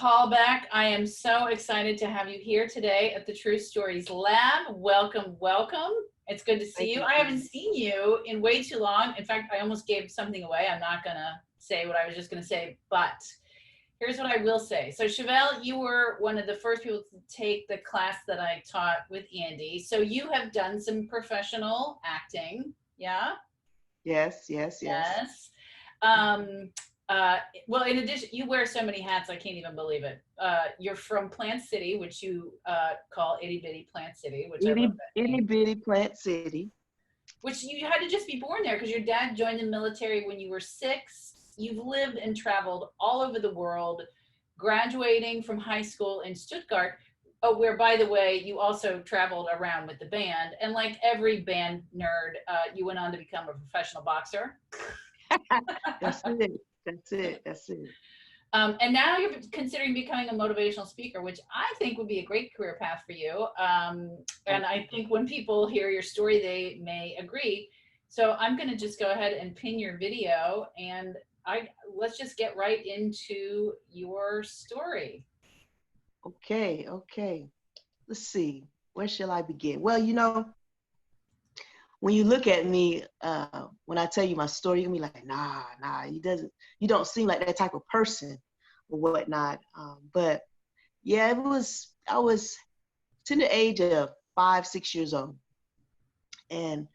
Hallback. I am so excited to have you here today at the True Stories Lab. Welcome, welcome. It's good to see Thank you. you. I haven't seen you in way too long. In fact, I almost gave something away. I'm not going to say what I was just going to say, but here's what I will say. So, Chevelle, you were one of the first people to take the class that I taught with Andy. So, you have done some professional acting, yeah? Yes, yes, yes. Yes. Um, well, in addition, you wear so many hats, I can't even believe it. You're from Plant City, which you call Itty Bitty Plant City, which I love that Itty name. bitty Plant City. Which you had to just be born there because your dad joined the military when you were 6. You've lived and traveled all over the world, graduating from high school in Stuttgart, where, by the way, you also traveled around with the band. And like every band nerd, you went on to become a professional boxer. That's it. That's it. That's it. And now you're considering becoming a motivational speaker, which I think would be a great career path for you. And I think when people hear your story, they may agree. So I'm going to just go ahead and pin your video, and let's just get right into your story. Okay, okay. Let's see. Where shall I begin? Well, when you look at me, when I tell you my story, you're gonna be like, nah, you don't seem like that type of person or whatnot. But yeah, I was to the age of 5, 6 years old. And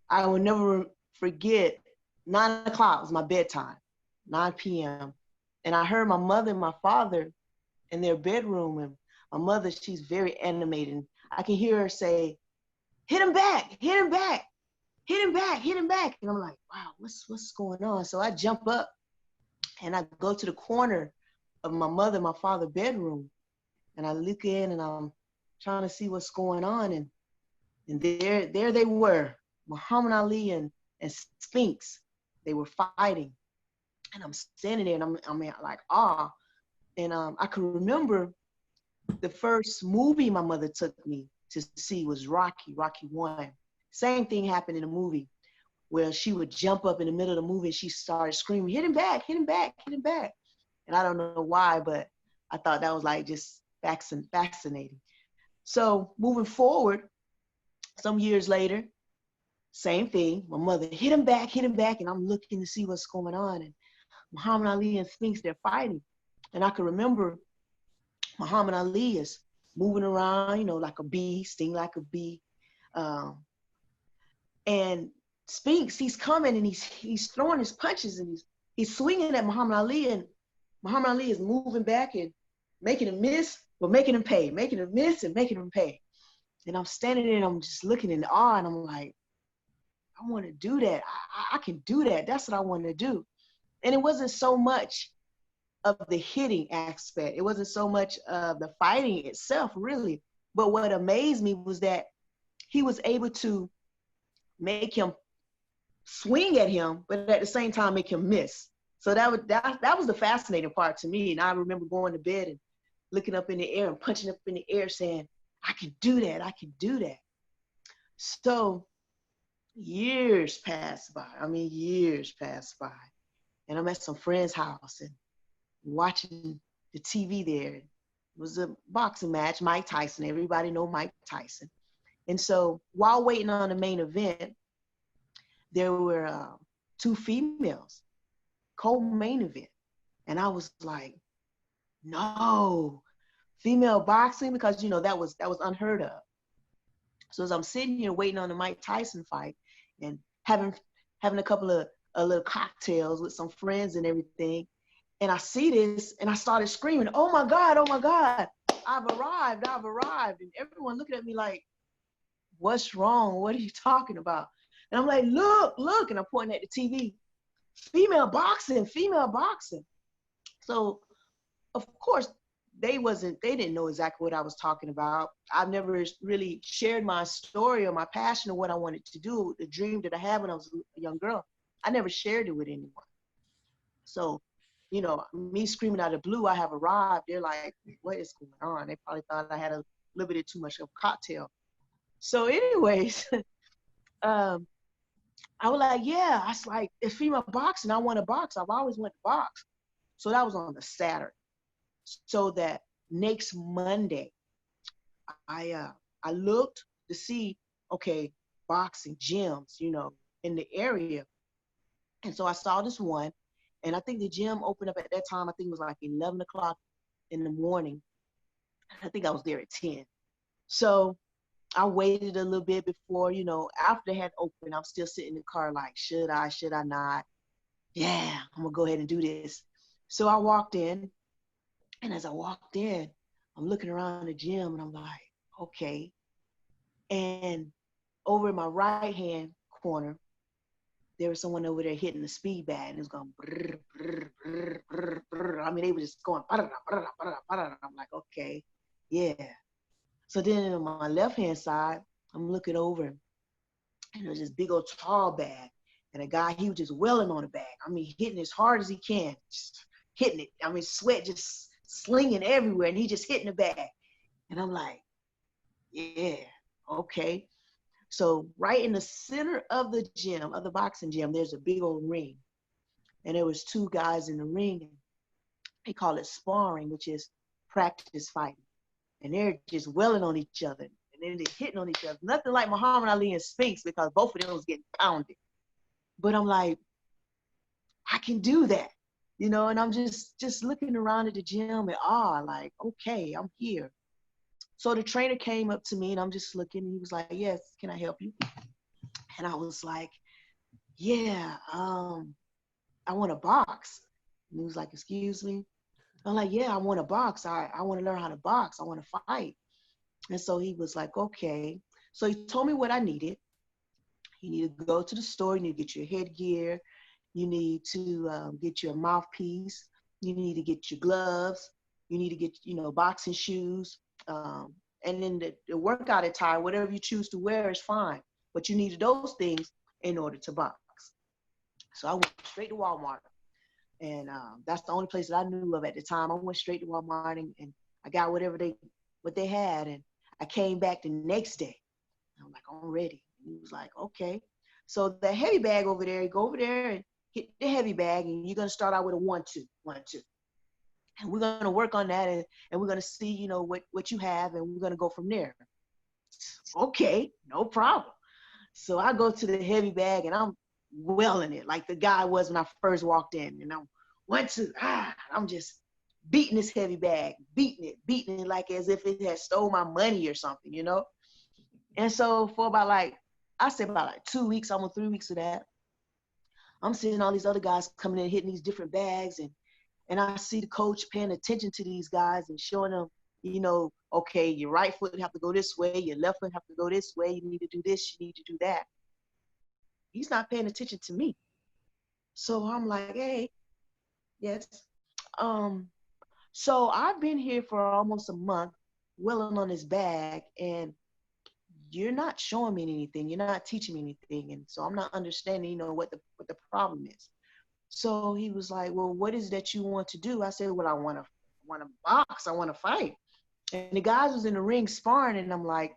I will never forget 9 o'clock was my bedtime, 9 p.m. And I heard my mother and my father in their bedroom. And my mother, she's very animated. I can hear her say, hit him back, hit him back, hit him back, hit him back. And I'm like, wow, what's going on? So I jump up and I go to the corner of my mother and my father's bedroom. And I look in and I'm trying to see what's going on. And there they were, Muhammad Ali and Sphinx. They were fighting. And I'm standing there and I'm like, ah. And I can remember the first movie my mother took me to see was Rocky 1. Same thing happened in the movie where she would jump up in the middle of the movie and she started screaming, hit him back, hit him back, hit him back. And I don't know why, but I thought that was like just fascinating. So moving forward, some years later, same thing. My mother hit him back, and I'm looking to see what's going on. And Muhammad Ali and Sphinx, they're fighting. And I can remember Muhammad Ali is moving around, like a bee, sting like a bee. And Sphinx, he's coming and he's throwing his punches and he's swinging at Muhammad Ali, and Muhammad Ali is moving back and making him miss, but making him pay, making him miss and making him pay. And I'm standing there and I'm just looking in awe and I'm like, I want to do that. I can do that. That's what I want to do. And it wasn't so much of the hitting aspect. It wasn't so much of the fighting itself, really. But what amazed me was that he was able to make him swing at him, but at the same time make him miss. So that was the fascinating part to me. And I remember going to bed and looking up in the air and punching up in the air saying, I can do that, I can do that. So years passed by. And I'm at some friend's house and watching the TV there. It was a boxing match, Mike Tyson. Everybody know Mike Tyson. And so while waiting on the main event, there were 2 females, co-main event. And I was like, no, female boxing, because that was unheard of. So as I'm sitting here waiting on the Mike Tyson fight and having a couple of little cocktails with some friends and everything, and I see this and I started screaming, oh my God, I've arrived. And everyone looking at me like, what's wrong? What are you talking about? And I'm like, look, and I'm pointing at the TV, female boxing. So of course they didn't know exactly what I was talking about. I've never really shared my story or my passion or what I wanted to do, the dream that I had when I was a young girl. I never shared it with anyone. So, me screaming out of the blue, I have arrived. They're like, what is going on? They probably thought I had a little bit too much of a cocktail. So anyways, I was like, yeah, I was like, it's female boxing. I want to box. I've always wanted to box. So that was on the Saturday. So that next Monday, I looked to see, okay, boxing gyms, in the area. And so I saw this one, and I think the gym opened up at that time. I think it was like 11 o'clock in the morning. I think I was there at 10. So I waited a little bit before, after it had opened, I'm still sitting in the car like, should I not? Yeah, I'm gonna go ahead and do this. So I walked in, and as I walked in, I'm looking around the gym and I'm like, okay. And over in my right hand corner, there was someone over there hitting the speed bag, and it was going brr, brr, brr, brr, brr. I mean, they were just going brr, brr, brr, brr. I'm like, okay, yeah. So then on my left hand side, I'm looking over, and there's this big old tall bag, and a guy, he was just welling on the bag. I mean, hitting as hard as he can, just hitting it. I mean, sweat just slinging everywhere, and he just hitting the bag. And I'm like, yeah, okay. So right in the center of the gym, of the boxing gym, there's a big old ring. And there was two guys in the ring. And they call it sparring, which is practice fighting. And they're just welling on each other. And then they're hitting on each other. Nothing like Muhammad Ali and Spinks, because both of them was getting pounded. But I'm like, I can do that. And I'm just looking around at the gym and like, okay, I'm here. So the trainer came up to me, and I'm just looking, and he was like, yes, can I help you? And I was like, yeah, I want to box. And he was like, excuse me? I'm like, yeah, I want to box. I want to learn how to box. I want to fight. And so he was like, okay. So he told me what I needed. You need to go to the store. You need to get your headgear. You need to get your mouthpiece. You need to get your gloves. You need to get, boxing shoes. And then the workout attire, whatever you choose to wear is fine. But you needed those things in order to box. So I went straight to Walmart. And that's the only place that I knew of at the time. I went straight to Walmart, and I got what they had. And I came back the next day. I'm like, I'm ready. And he was like, okay. So the heavy bag over there, you go over there and hit the heavy bag, and you're going to start out with a 1-2, 1-2. And we're going to work on that, and we're going to see, what you have, and we're going to go from there. Okay, no problem. So I go to the heavy bag, and I'm welling it like the guy was when I first walked in. And I'm 1-2, I'm just beating this heavy bag, beating it like as if it had stole my money or something, And so for about 2 weeks, almost 3 weeks of that, I'm seeing all these other guys coming in, hitting these different bags, and I see the coach paying attention to these guys and showing them, okay, your right foot have to go this way, your left foot have to go this way, you need to do this, you need to do that. He's not paying attention to me. So I'm like, hey, yes. So I've been here for almost a month, willing on this bag, and you're not showing me anything. You're not teaching me anything. And so I'm not understanding, what the problem is. So he was like, well, what is it that you want to do? I said, well, I want to box. I want to fight. And the guys was in the ring sparring, and I'm like,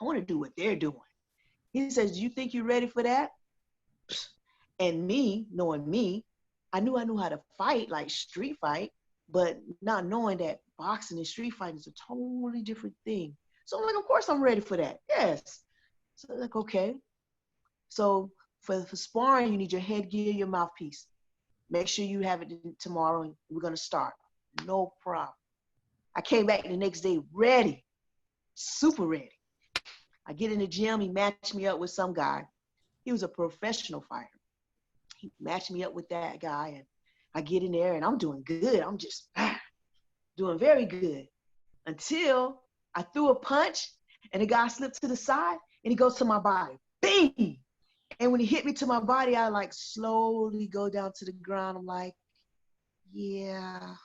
I want to do what they're doing. He says, do you think you're ready for that? And me, knowing me, I knew how to fight, like street fight, but not knowing that boxing and street fighting is a totally different thing. So I'm like, of course I'm ready for that. Yes. So I'm like, okay. So for sparring, you need your headgear, your mouthpiece. Make sure you have it tomorrow, and we're going to start. No problem. I came back the next day ready, super ready. I get in the gym. He matched me up with some guy. He was a professional fighter. He matched me up with that guy, and I get in there, and I'm doing good. I'm just doing very good until I threw a punch, and the guy slipped to the side, and he goes to my body. Bing! And when he hit me to my body, I slowly go down to the ground. I'm like, yeah.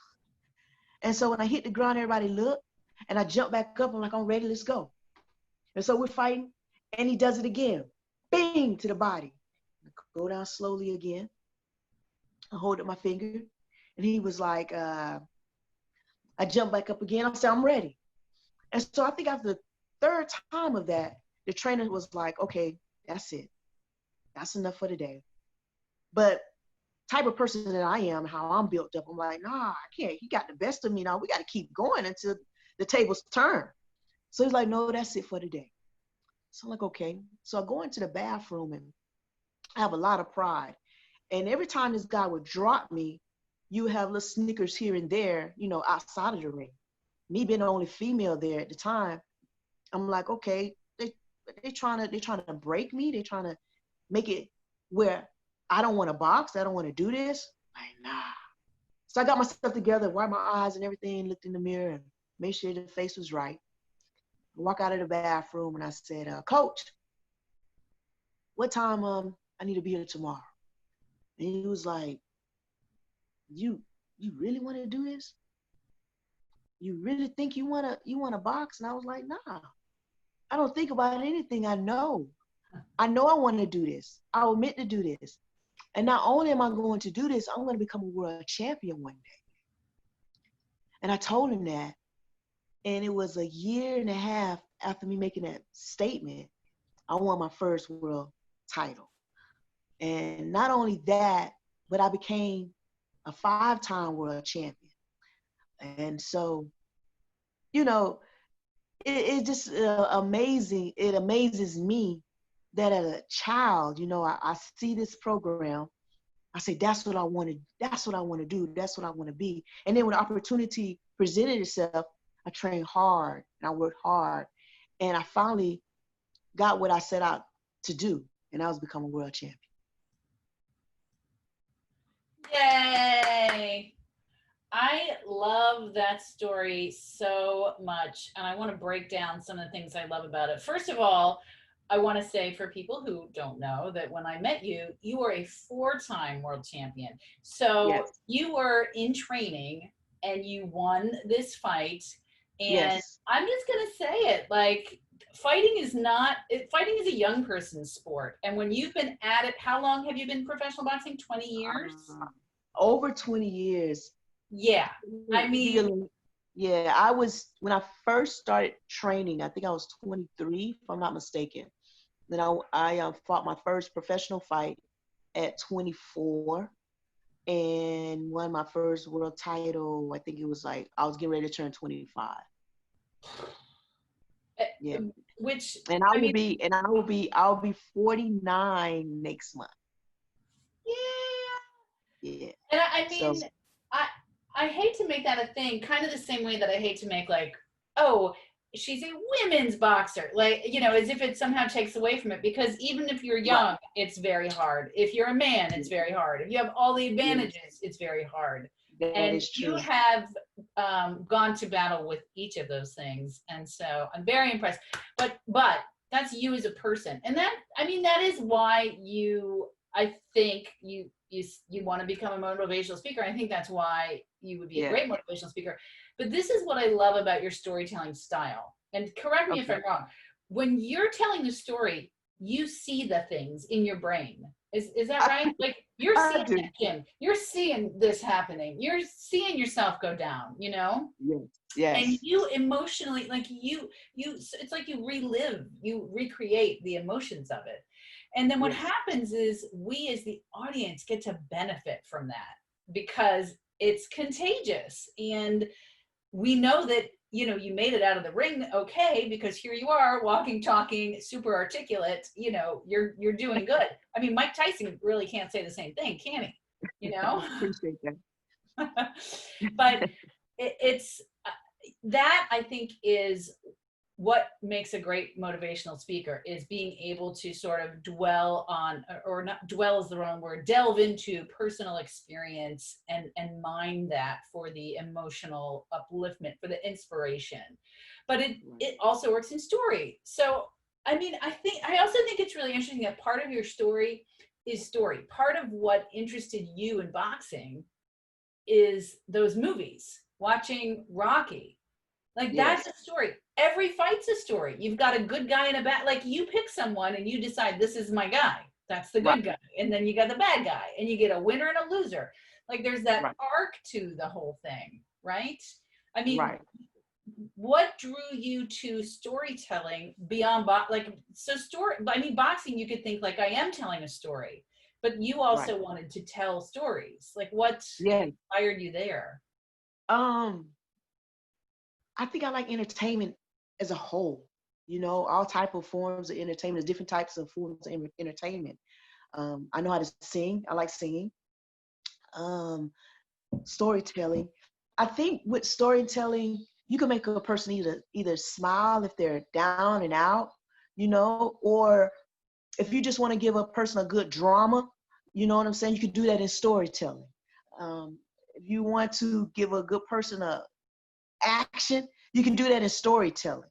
And so when I hit the ground, everybody looked, and I jump back up. I'm like, I'm ready, let's go. And so we're fighting, and he does it again. Bing! To the body. I go down slowly again. I hold up my finger, and he was like, I jump back up again. I said, I'm ready. And so I think after the third time of that, the trainer was like, okay, that's it. That's enough for today. But type of person that I am, how I'm built up, I'm like, nah, I can't. He got the best of me now. We got to keep going until the tables turn. So he's like, no, that's it for today. So I'm like, okay. So I go into the bathroom and I have a lot of pride. And every time this guy would drop me, you would have little snickers here and there, you know, outside of the ring. Me being the only female there at the time, I'm like, okay, they trying to break me. They trying to make it where I don't want to box. I don't want to do this. Like, nah. So I got myself together, wiped my eyes and everything, looked in the mirror and made sure the face was right. I walk out of the bathroom and I said, Coach, what time I need to be here tomorrow? And he was like, you really want to do this? You really think you wanna box? And I was like, nah, I don't think about anything. I know I want to do this. I was meant to do this. And not only am I going to do this, I'm going to become a world champion one day. And I told him that. And it was a year and a half after me making that statement, I won my first world title. And not only that, but I became a 5-time world champion. And so, you know, it just amazing. It amazes me that as a child, you know, I see this program. I say, that's what I want to do. That's what I want to be. And then when the opportunity presented itself, I trained hard and I worked hard. And I finally got what I set out to do. And I was become a world champion. Yay! I love that story so much. And I want to break down some of the things I love about it. First of all, I want to say for people who don't know that when I met you, you were a 4-time world champion. So Yes. you were in training and you won this fight. And Yes. I'm just going to say it, like, fighting is a young person's sport. And when you've been at it, how long have you been professional boxing? 20 years? Over 20 years. Yeah. I mean, yeah, I was, when I first started training, I think I was 23, if I'm not mistaken. Then I fought my first professional fight at 24 and won my first world title. I think it was like, I was getting ready to turn 25. Yeah. I'll be 49 next month. Yeah. And I mean, so, I hate to make that a thing, kind of the same way that I hate to make like, oh, she's a women's boxer, like, you know, as if it somehow takes away from it, because even if you're young, right, it's very hard. If you're a man, it's very hard. If you have all the advantages, it's very hard. That is true. You have gone to battle with each of those things. And so I'm very impressed, but that's you as a person. And that, I mean, that is why I think you want to become a motivational speaker. I think that's why you would be a great motivational speaker. But this is what I love about your storytelling style. And correct me if I'm wrong. When you're telling the story, you see the things in your brain. Is that right? Like you're seeing it, Kim. You're seeing this happening. You're seeing yourself go down, you know? Yes. And you emotionally, like it's like you recreate the emotions of it. And then what happens is we as the audience get to benefit from that because it's contagious. And we know that, you know, you made it out of the ring okay, because here you are walking, talking, super articulate, you know, you're doing good. I mean, Mike Tyson really can't say the same thing, can he? You know? Appreciate that. But it's that, I think, is what makes a great motivational speaker, is being able to sort of dwell on, or not dwell is the wrong word, delve into personal experience and mine that for the emotional upliftment, for the inspiration. But it also works in story. So, I mean, I also think it's really interesting that part of your story is story. Part of what interested you in boxing is those movies, watching Rocky. Like that's a story. Every fight's a story. You've got a good guy and a bad, like you pick someone and you decide this is my guy. That's the good guy. And then you got the bad guy and you get a winner and a loser. Like there's that arc to the whole thing, right? I mean, what drew you to storytelling beyond boxing? I mean, boxing, you could think like I am telling a story. But you Right. also wanted to tell stories. Like what Yeah. inspired you there? Um, I think I like entertainment as a whole. All type of forms of entertainment, different types of forms of entertainment. I know how to sing. I like singing. Um, Storytelling. I think with storytelling, you can make a person either smile if they're down and out, or if you just want to give a person a good drama, you know what I'm saying? You could do that in storytelling. If you want to give a good person a action, you can do that in storytelling.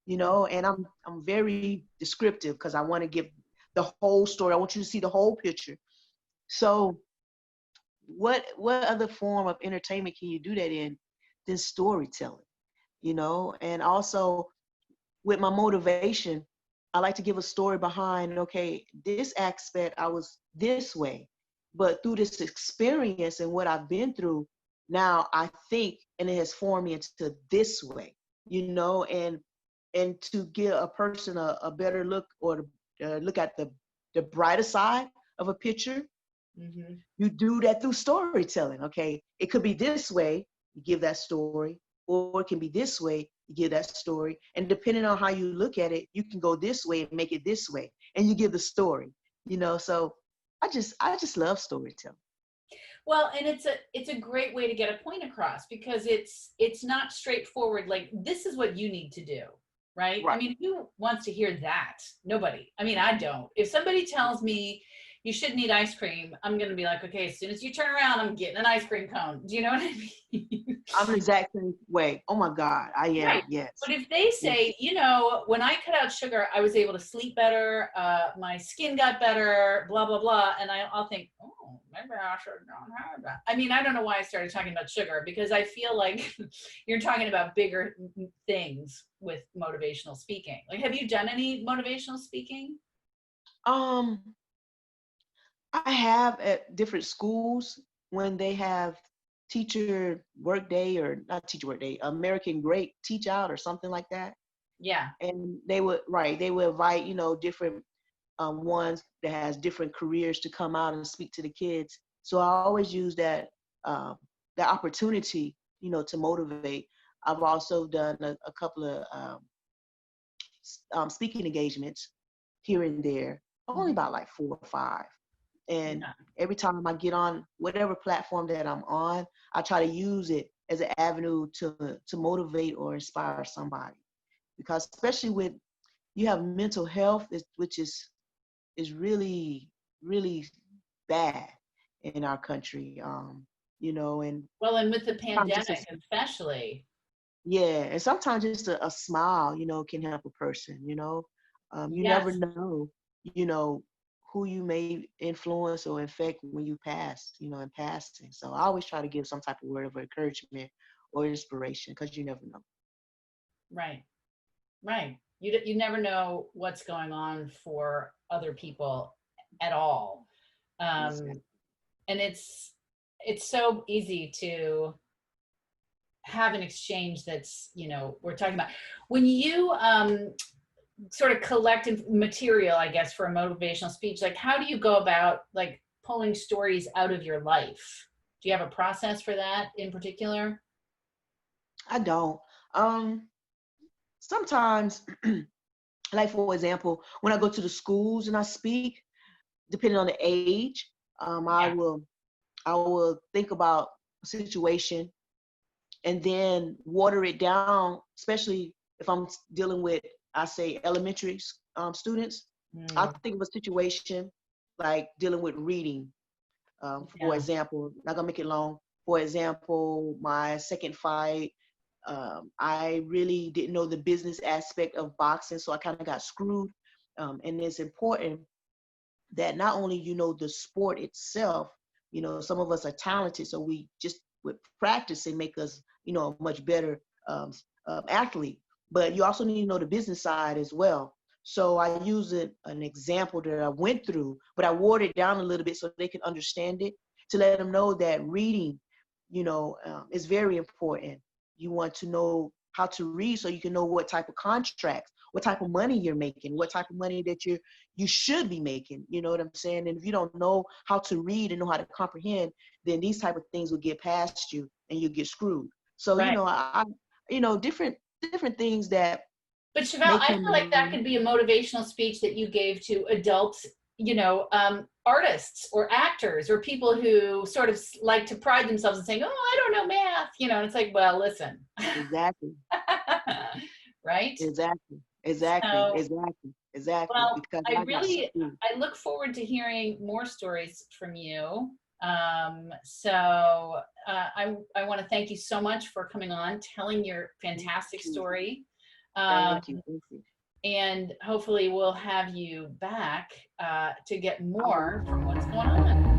And I'm very descriptive because I want to give the whole story. I want you to see the whole picture. So what other form of entertainment can you do that in than storytelling? And also with my motivation, I like to give a story behind, okay, this aspect I was this way, but through this experience and what I've been through, now I think, and it has formed me into this way, and to give a person a better look, or look at the brighter side of a picture. Mm-hmm. You do that through storytelling. Okay, it could be this way, you give that story, or it can be this way, you give that story, and depending on how you look at it, you can go this way and make it this way, and you give the story. So I just love storytelling. Well, and it's a great way to get a point across because it's not straightforward. Like this is what you need to do, right? I Right. mean, who wants to hear that? Nobody. I mean, I don't. If somebody tells me you shouldn't eat ice cream, I'm gonna be like, okay, as soon as you turn around, I'm getting an ice cream cone. Do you know what I mean? I'm the exact same way. Oh my God, I am. Right. Yes. But if they Yes. say, when I cut out sugar, I was able to sleep better, my skin got better, blah, blah, blah. And I'll think, oh, maybe I should not have that. I mean, I don't know why I started talking about sugar because I feel like you're talking about bigger things with motivational speaking. Like, have you done any motivational speaking? Um, I have at different schools when they have teacher work day, or not teacher work day, American Great Teach Out or something like that. Yeah. And they would invite, different ones that has different careers to come out and speak to the kids. So I always use that opportunity, to motivate. I've also done a couple of speaking engagements here and there, only Mhm. about like 4 or 5. And Yeah. every time I get on whatever platform that I'm on, I try to use it as an avenue to motivate or inspire somebody. Because especially with you have mental health, which is really really bad in our country. And Well, and with the sometimes pandemic, especially. yeah, and sometimes just a smile, can help a person. You never Yes. know, you know, who you may influence or infect when you pass, in passing. So I always try to give some type of word of encouragement or inspiration because you never know. Right. Right. You never know what's going on for other people at all. Exactly. Um, and it's so easy to have an exchange that's, we're talking about when you sort of collect material, I guess, for a motivational speech, like how do you go about like pulling stories out of your life? Do you have a process for that in particular? I don't. Um, Sometimes, like for example, when I go to the schools and I speak, depending on the age, I Yeah. will I will think about a situation and then water it down, especially if I'm dealing with, I say, elementary students. I Mm, think of a situation like dealing with reading. For yeah. example, not gonna make it long. For example, my second fight, I really didn't know the business aspect of boxing, so I kind of got screwed. And it's important that not only the sport itself, some of us are talented, so we just with practice and make us a much better um, athlete, but you also need to know the business side as well. So I use an example that I went through, but I watered it down a little bit so they can understand it, to let them know that reading is very important. You want to know how to read so you can know what type of contracts what type of money you're making, what type of money that you should be making. You know what I'm saying? And if you don't know how to read and know how to comprehend, then these type of things will get past you and you get screwed. So, Right. different things that But Chevelle, make I him, feel like that could be a motivational speech that you gave to adults, artists or actors or people who sort of like to pride themselves in saying, "Oh, I don't know math," and it's like, well, listen. exactly, Right? exactly, So, well, because I I got really, screwed. I look forward to hearing more stories from you. I want to thank you so much for coming on, telling your fantastic story. Um, Thank you. and hopefully we'll have you back to get more from what's going on.